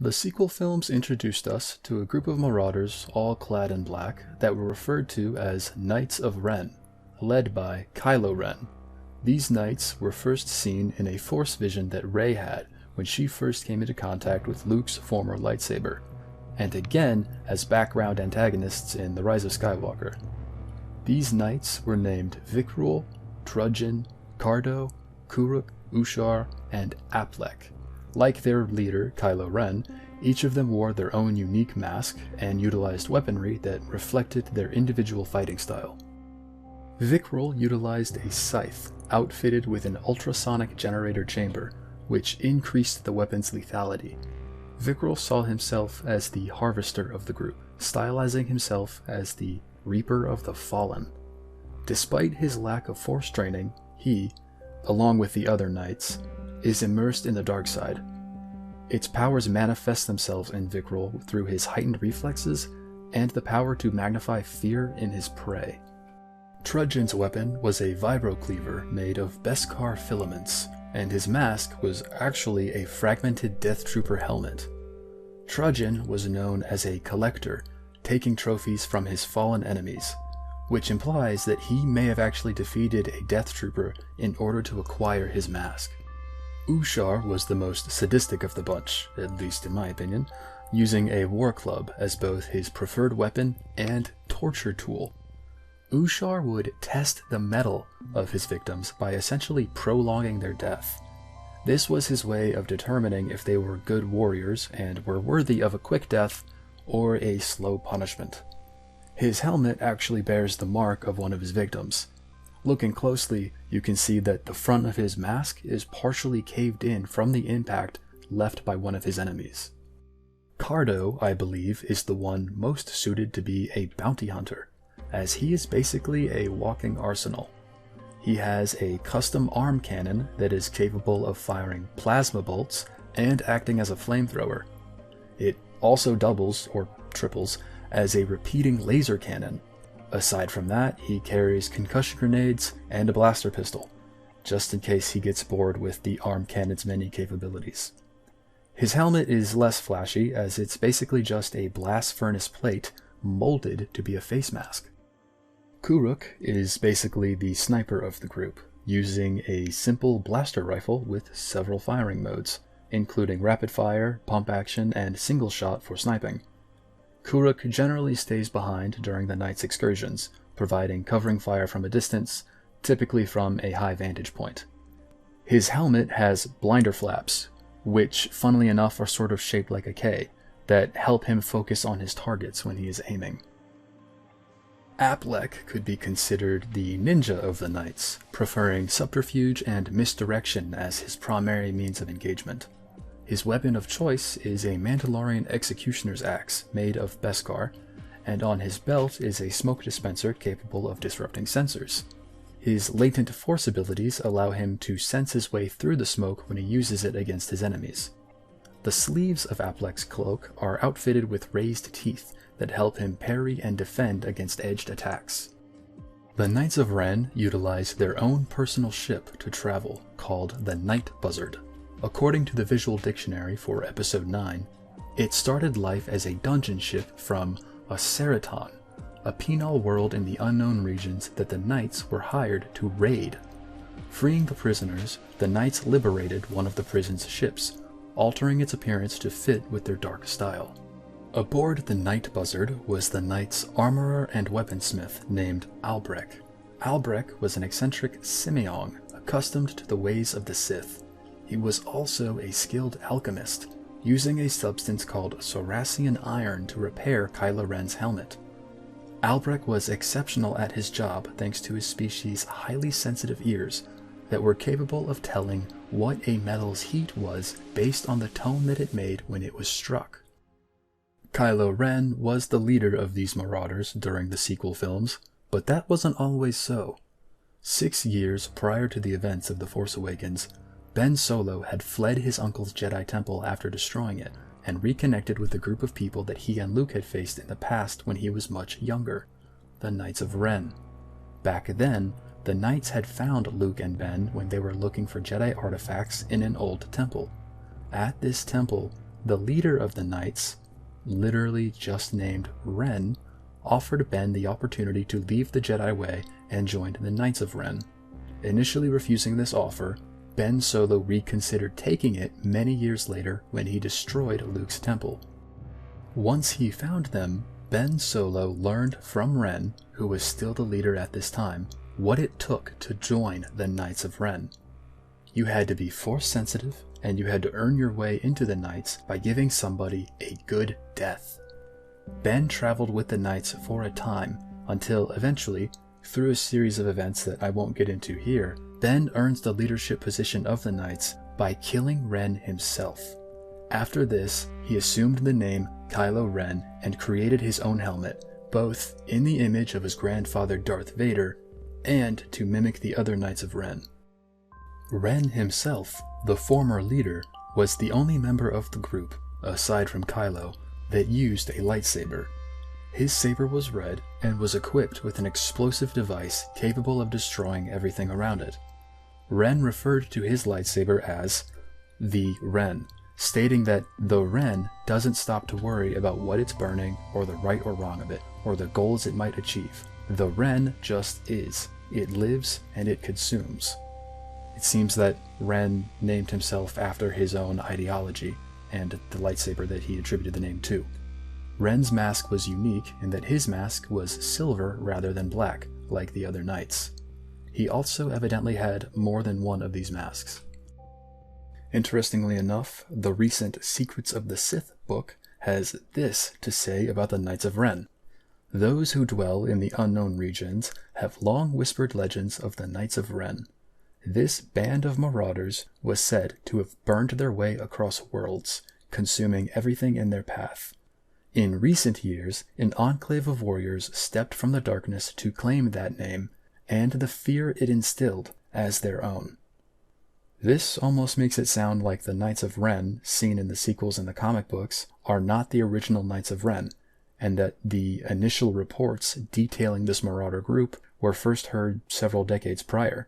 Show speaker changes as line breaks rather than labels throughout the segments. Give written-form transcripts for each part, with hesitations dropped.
The sequel films introduced us to a group of marauders all clad in black that were referred to as Knights of Ren, led by Kylo Ren. These knights were first seen in a Force vision that Rey had when she first came into contact with Luke's former lightsaber, and again as background antagonists in The Rise of Skywalker. These knights were named Vikrul, Trudgen, Cardo, Kuruk, Ushar, and Aplek. Like their leader, Kylo Ren, each of them wore their own unique mask and utilized weaponry that reflected their individual fighting style. Vikrul utilized a scythe outfitted with an ultrasonic generator chamber, which increased the weapon's lethality. Vikrul saw himself as the harvester of the group, stylizing himself as the Reaper of the Fallen. Despite his lack of Force training, he, along with the other knights, is immersed in the dark side. Its powers manifest themselves in Vikrul through his heightened reflexes and the power to magnify fear in his prey. Trudgen's weapon was a vibrocleaver made of Beskar filaments, and his mask was actually a fragmented Death Trooper helmet. Trudgen was known as a collector, taking trophies from his fallen enemies, which implies that he may have actually defeated a Death Trooper in order to acquire his mask. Ushar was the most sadistic of the bunch, at least in my opinion, using a war club as both his preferred weapon and torture tool. Ushar would test the mettle of his victims by essentially prolonging their death. This was his way of determining if they were good warriors and were worthy of a quick death or a slow punishment. His helmet actually bears the mark of one of his victims. Looking closely, you can see that the front of his mask is partially caved in from the impact left by one of his enemies. Cardo, I believe, is the one most suited to be a bounty hunter, as he is basically a walking arsenal. He has a custom arm cannon that is capable of firing plasma bolts and acting as a flamethrower. It also doubles, or triples, as a repeating laser cannon. Aside from that, he carries concussion grenades and a blaster pistol, just in case he gets bored with the arm cannon's many capabilities. His helmet is less flashy, as it's basically just a blast furnace plate molded to be a face mask. Kuruk is basically the sniper of the group, using a simple blaster rifle with several firing modes, including rapid fire, pump action, and single shot for sniping. Kuruk generally stays behind during the Knight's excursions, providing covering fire from a distance, typically from a high vantage point. His helmet has blinder flaps, which funnily enough are sort of shaped like a K, that help him focus on his targets when he is aiming. Aplek could be considered the ninja of the Knights, preferring subterfuge and misdirection as his primary means of engagement. His weapon of choice is a Mandalorian executioner's axe made of Beskar, and on his belt is a smoke dispenser capable of disrupting sensors. His latent force abilities allow him to sense his way through the smoke when he uses it against his enemies. The sleeves of Aplek's cloak are outfitted with raised teeth that help him parry and defend against edged attacks. The Knights of Ren utilize their own personal ship to travel, called the Night Buzzard. According to the Visual Dictionary for Episode 9, it started life as a dungeon ship from a Ceraton, a penal world in the unknown regions that the Knights were hired to raid. Freeing the prisoners, the Knights liberated one of the prison's ships, altering its appearance to fit with their dark style. Aboard the Night Buzzard was the Knights' armorer and weaponsmith named Albrek. Albrek was an eccentric Simeong, accustomed to the ways of the Sith. He was also a skilled alchemist, using a substance called Soracian iron to repair Kylo Ren's helmet. Albrek was exceptional at his job thanks to his species' highly sensitive ears that were capable of telling what a metal's heat was based on the tone that it made when it was struck. Kylo Ren was the leader of these marauders during the sequel films, but that wasn't always so. 6 years prior to the events of The Force Awakens, Ben Solo had fled his uncle's Jedi temple after destroying it, and reconnected with a group of people that he and Luke had faced in the past when he was much younger, the Knights of Ren. Back then, the Knights had found Luke and Ben when they were looking for Jedi artifacts in an old temple. At this temple, The leader of the Knights, literally just named Ren, offered Ben the opportunity to leave the Jedi way and join the Knights of Ren. Initially refusing this offer, Ben Solo reconsidered taking it many years later when he destroyed Luke's temple. Once he found them, Ben Solo learned from Ren, who was still the leader at this time, what it took to join the Knights of Ren. You had to be Force sensitive, and you had to earn your way into the Knights by giving somebody a good death. Ben traveled with the Knights for a time, until eventually, through a series of events that I won't get into here, Ben earns the leadership position of the Knights by killing Ren himself. After this, he assumed the name Kylo Ren and created his own helmet, both in the image of his grandfather Darth Vader and to mimic the other Knights of Ren. Ren himself, the former leader, was the only member of the group, aside from Kylo, that used a lightsaber. His saber was red and was equipped with an explosive device capable of destroying everything around it. Ren referred to his lightsaber as the Ren, stating that the Ren doesn't stop to worry about what it's burning or the right or wrong of it, or the goals it might achieve. The Ren just is. It lives and it consumes. It seems that Ren named himself after his own ideology and the lightsaber that he attributed the name to. Ren's mask was unique in that his mask was silver rather than black, like the other knights. He also evidently had more than one of these masks. Interestingly enough, the recent Secrets of the Sith book has this to say about the Knights of Ren. Those who dwell in the unknown regions have long whispered legends of the Knights of Ren. This band of marauders was said to have burned their way across worlds, consuming everything in their path. In recent years, an enclave of warriors stepped from the darkness to claim that name, and the fear it instilled as their own. This almost makes it sound like the Knights of Ren, seen in the sequels and the comic books, are not the original Knights of Ren, and that the initial reports detailing this marauder group were first heard several decades prior.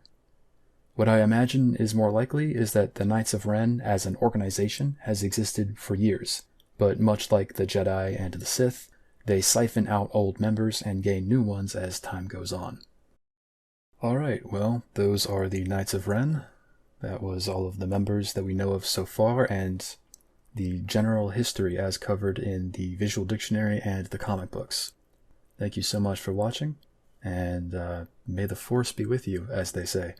What I imagine is more likely is that the Knights of Ren as an organization has existed for years, but much like the Jedi and the Sith, they siphon out old members and gain new ones as time goes on. Alright, well, those are the Knights of Ren. That was all of the members that we know of so far, and the general history as covered in the Visual Dictionary and the comic books. Thank you so much for watching, and may the Force be with you, as they say.